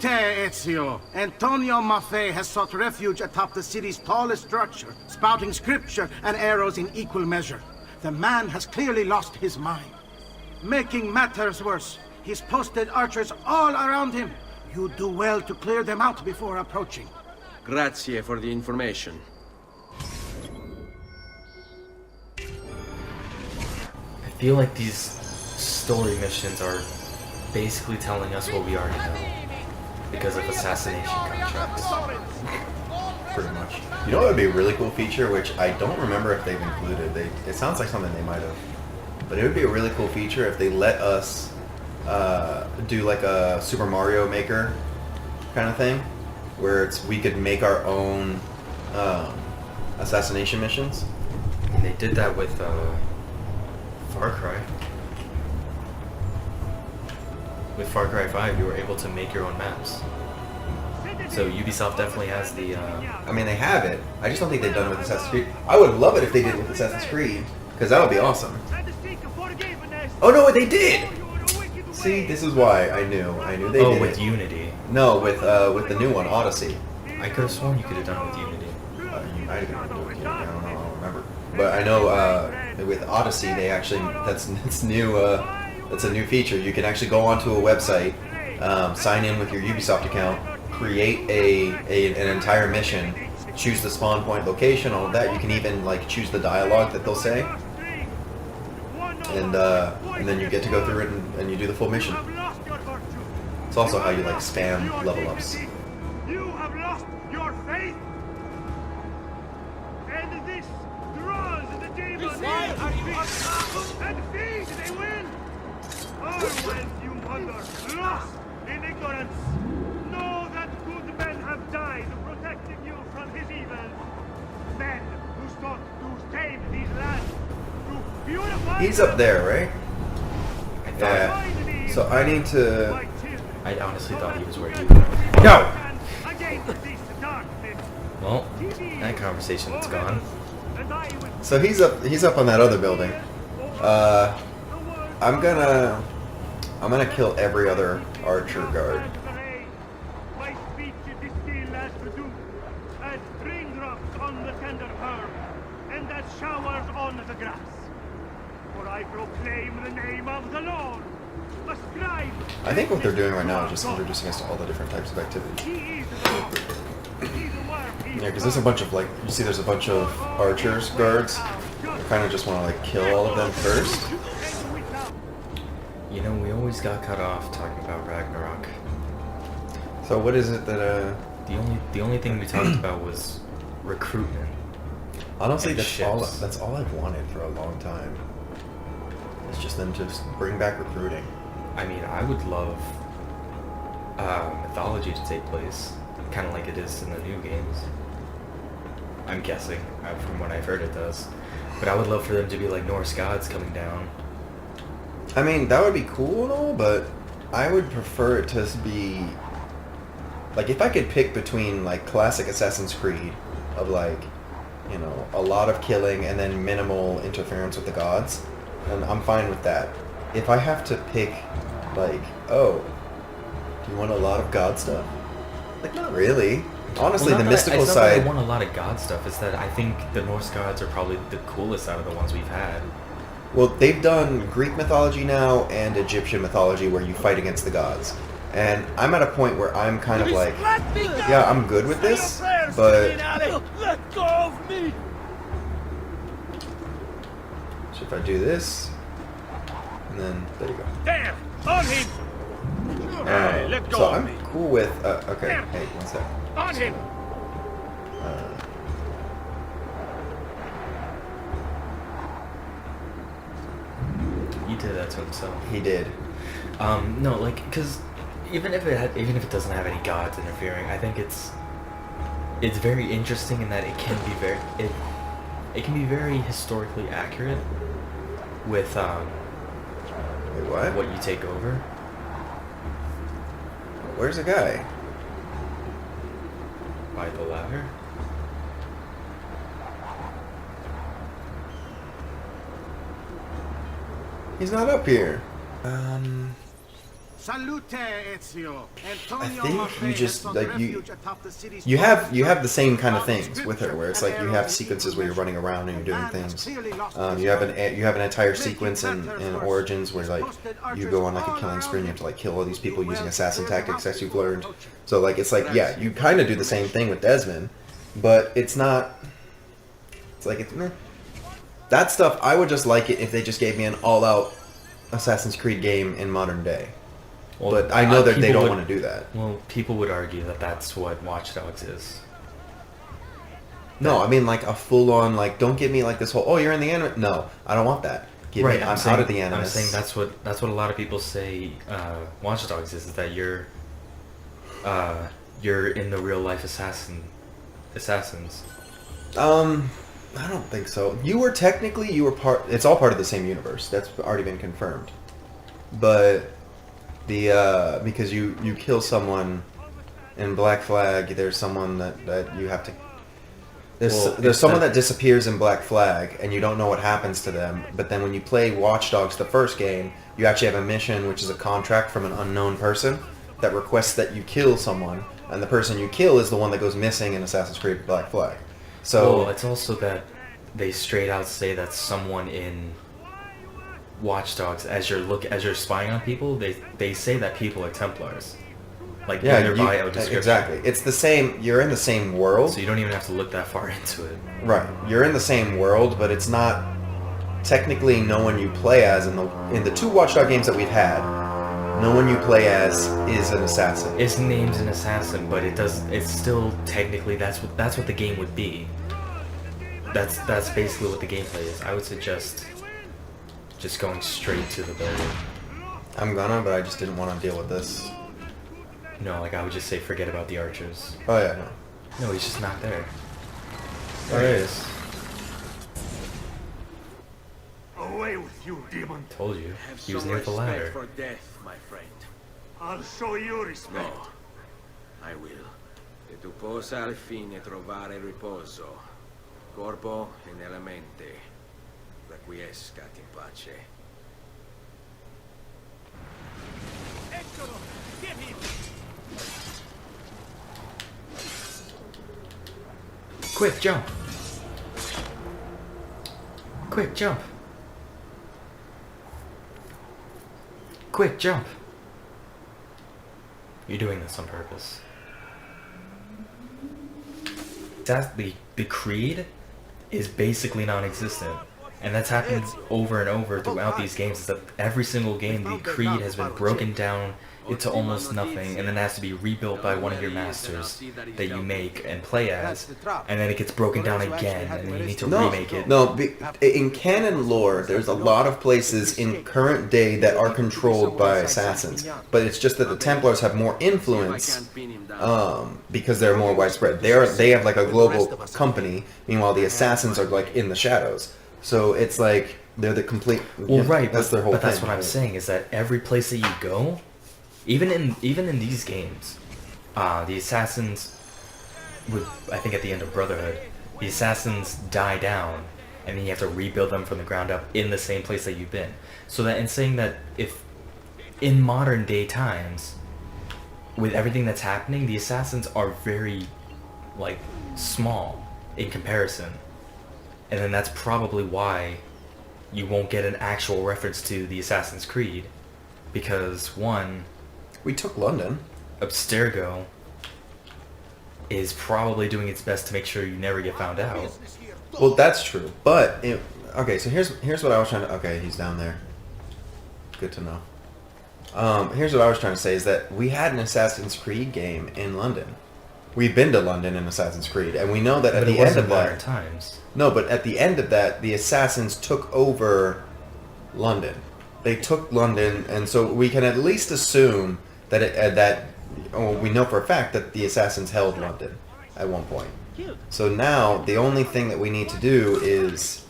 Ezio. Antonio Maffei has sought refuge atop the city's tallest structure, spouting scripture and arrows in equal measure. The man has clearly lost his mind. Making matters worse, he's posted archers all around him. You do well to clear them out before approaching. Grazie for the information. I feel like these story missions are basically telling us what we already know because of assassination contracts. Pretty much. You know what would be a really cool feature, which I don't remember if they've included. It sounds like something they might have. But it would be a really cool feature if they let us do like a Super Mario Maker kind of thing, where we could make our own assassination missions. And they did that with Far Cry. With Far Cry 5, you were able to make your own maps. So Ubisoft definitely has the... I mean, they have it. I just don't think they've done it with Assassin's Creed. I would love it if they did it with Assassin's Creed, because that would be awesome. Oh no, they did! See, this is why I knew they did Oh, with it. Unity. No, with the new one, Odyssey. I could have sworn you could have done it with Unity. You might have been doing it. I don't know. I don't remember. But I know with Odyssey, they actually that's new. That's a new feature. You can actually go onto a website, sign in with your Ubisoft account, create an entire mission, choose the spawn point location, all of that. You can even like choose the dialogue that they'll say, and then you get to go through it and you do the full mission. It's also how you like spam level ups. You have lost your faith, and this draws the demons and feed they will. Always you wander, lost in ignorance. Know that good men have died protecting you from his evil. Men who sought to save these lands, to purify. He's up there, right? I thought... Yeah. So I need to. I honestly thought he was where you were. No! Well, that conversation's gone. So he's up on that other building. I'm gonna kill every other archer guard. My speech is still as dew, as raindrops on the tender herb, and as showers on the grass. For I proclaim the name of the Lord. Ascribe. I think what they're doing right now is just introducing us to all the different types of activity. He is the Lord. He the word. Yeah, because there's a bunch of like, you see there's a bunch of archers, guards. I kind of just want to like kill all of them first. You know, we always got cut off talking about Ragnarok. So what is it that The only thing we talked about was recruitment. honestly And that's all I've wanted for a long time. It's just them to bring back recruiting. I mean, I would love mythology to take place, kind of like it is in the new games. I'm guessing, from what I've heard it does. But I would love for them to be like Norse gods coming down. I mean, that would be cool and all, but I would prefer it to be... Like, if I could pick between, like, classic Assassin's Creed of, like, you know, a lot of killing and then minimal interference with the gods, then I'm fine with that. If I have to pick, like, oh, do you want a lot of god stuff? Like, not really. Honestly, Well, the not that mystical it's not that side... I want a lot of god stuff. It's that I think the Norse gods are probably the coolest out of the ones we've had. Well, they've done Greek mythology now and Egyptian mythology where you fight against the gods. And I'm at a point where I'm kind of like, yeah, I'm good with this, but... Let go of me! So if I do this, and then, there you go. There! On him! Hey, let go So of I'm me! cool with, okay, hey, one sec. On him! He did that to himself. He did. No, like, because even if it doesn't have any gods interfering, I think it's very interesting in that it can be very historically accurate with Wait, what? what you take over. Where's the guy? By the ladder. He's not up here. Salute, Ezio. Antonio I think Maffei you has just sought like refuge atop the city's you tallest have the same kind of spouting things with her, scripture where it's and like you have arrows in sequences equal where you're measure. running around and The you're doing man has things. clearly lost his You have an entire Making sequence in matters worse, Origins where he's like posted you archers go on like a all killing around spree and you him. have to like kill all these people You using well assassin clear the tactics house that you've before learned. approaching. So like it's like yeah, you kind of do the same thing with Desmond, but it's not. It's like it's meh. That stuff. I would just like it if they just gave me an all-out Assassin's Creed game in modern day. Well, But I know that they people don't would- want to do that. Well, people would argue that that's what Watch Dogs is. No, I mean like a full-on like. Don't give me like this whole. Oh, you're in the anime. No, I don't want that. Give me. I'm out of the anime. I'm saying that's what a lot of people say. Watch Dogs is that you're in the real life assassins. I don't think so. You were part. It's all part of the same universe. That's already been confirmed. But the because you kill someone in Black Flag, there's someone that you have to. There's someone that disappears in Black Flag, and you don't know what happens to them. But then when you play Watch Dogs, the first game, you actually have a mission, which is a contract from an unknown person that requests that you kill someone, and the person you kill is the one that goes missing in Assassin's Creed Black Flag. So well, it's also that they straight out say that someone in Watch Dogs, as you're spying on people, they say that people are Templars. Like yeah, in their bio description. exactly. It's the same. You're in the same world. So you don't even have to look that far into it. Right. You're in the same world, but it's not technically no one you play as in the two Watch Dogs games that we've had. No one you play as is an assassin. It's named an assassin, but it's still technically that's what the game would be. That's basically what the gameplay is. I would suggest just going straight to the building. I'm gonna, but I just didn't want to deal with this. No, like I would just say forget about the archers. Oh yeah, no. No, he's just not there. There it is. Away with you, demon. Told you. Have He was some near the respect ladder. for death, my friend. I'll show you respect. No, I will. E tu possa al fine trovare riposo. Corpo e nella mente. Requiescat in pace. Eccolo! Get him! Quick jump! Quick jump! Quick jump! You're doing this on purpose. The creed is basically non-existent. And that's happened over and over throughout these games, is that every single game the creed has been broken down into almost nothing, and then has to be rebuilt by one of your masters that you make and play as, and then it gets broken down again, and then you need to remake it. In canon lore, there's a lot of places in current day that are controlled by assassins, but it's just that the Templars have more influence because they're more widespread. They have like a global company, meanwhile the assassins are like in the shadows. So it's like they're the complete. Well, right, that's their whole thing. but that's what I'm saying, is that every place that you go, even in these games, the assassins I think at the end of Brotherhood, the assassins die down, and then you have to rebuild them from the ground up in the same place that you've been. So that in saying that if in modern day times, with everything that's happening, the assassins are very like small in comparison. And then that's probably why you won't get an actual reference to the Assassin's Creed. Because, one, We took London. Abstergo is probably doing its best to make sure you never get found out. Well, that's true. But, okay, so here's what I was trying to... Okay, he's down there. Good to know. Here's what I was trying to say, is that we had an Assassin's Creed game in London. We've been to London in Assassin's Creed, and we know that at the end of Modern that... Times. No, but at the end of that, the assassins took over London. They took London, and so we can at least assume that we know for a fact that the assassins held London at one point. So now the only thing that we need to do is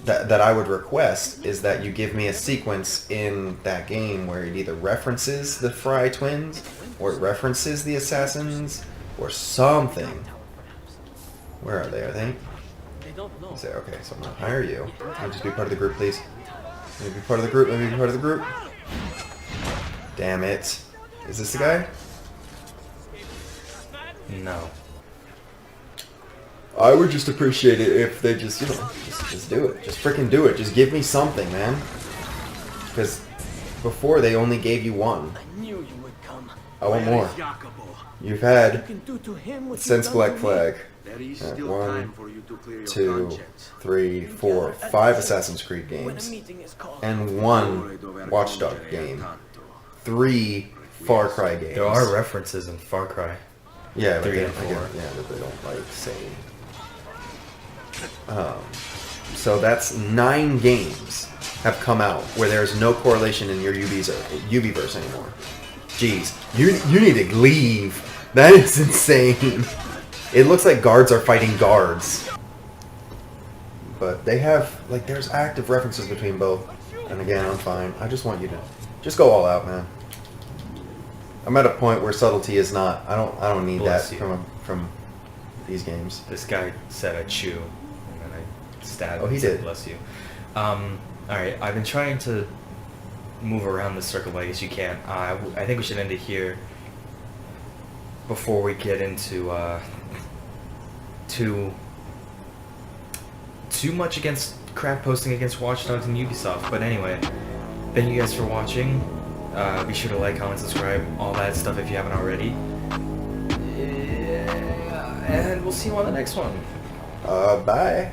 that I would request is that you give me a sequence in that game where it either references the Fry twins, or it references the assassins, or something. Where are they? Are they? You say, okay, so I'm gonna hire you. Can you just be part of the group, please? Maybe be part of the group. Maybe be part of the group. Damn it. Is this the guy? No. I would just appreciate it if they just, you know, just do it. Just freaking do it. Just give me something, man. Because before they only gave you one. I knew you would come. I want more. You've had since Black Flag. There is Yeah, still 1, time for you to clear your 2, conscience. 3, 4, 5 Assassin's Creed When a games. meeting is called. And 1 Watchdog game. 3 Far Cry games. There are references in Far Cry. Yeah, but 3 they, and 4. yeah, but they don't like saying. So that's 9 games have come out where there's no correlation in your UBverse anymore. Jeez, you need to leave. That is insane. It looks like guards are fighting guards. But they have, like, there's active references between both. And again, I'm fine. I just want you to just go all out, man. I'm at a point where subtlety is not. I don't need Bless that you. from these games. This guy said I chew, and then I stabbed Oh, him he and said, did. bless you. Alright, I've been trying to move around this circle, but I guess you can't. I think we should end it here before we get into too much against crap posting against Watch Dogs and Ubisoft. But anyway, thank you guys for watching. Be sure to like, comment, subscribe, all that stuff if you haven't already. And we'll see you on the next one. Bye.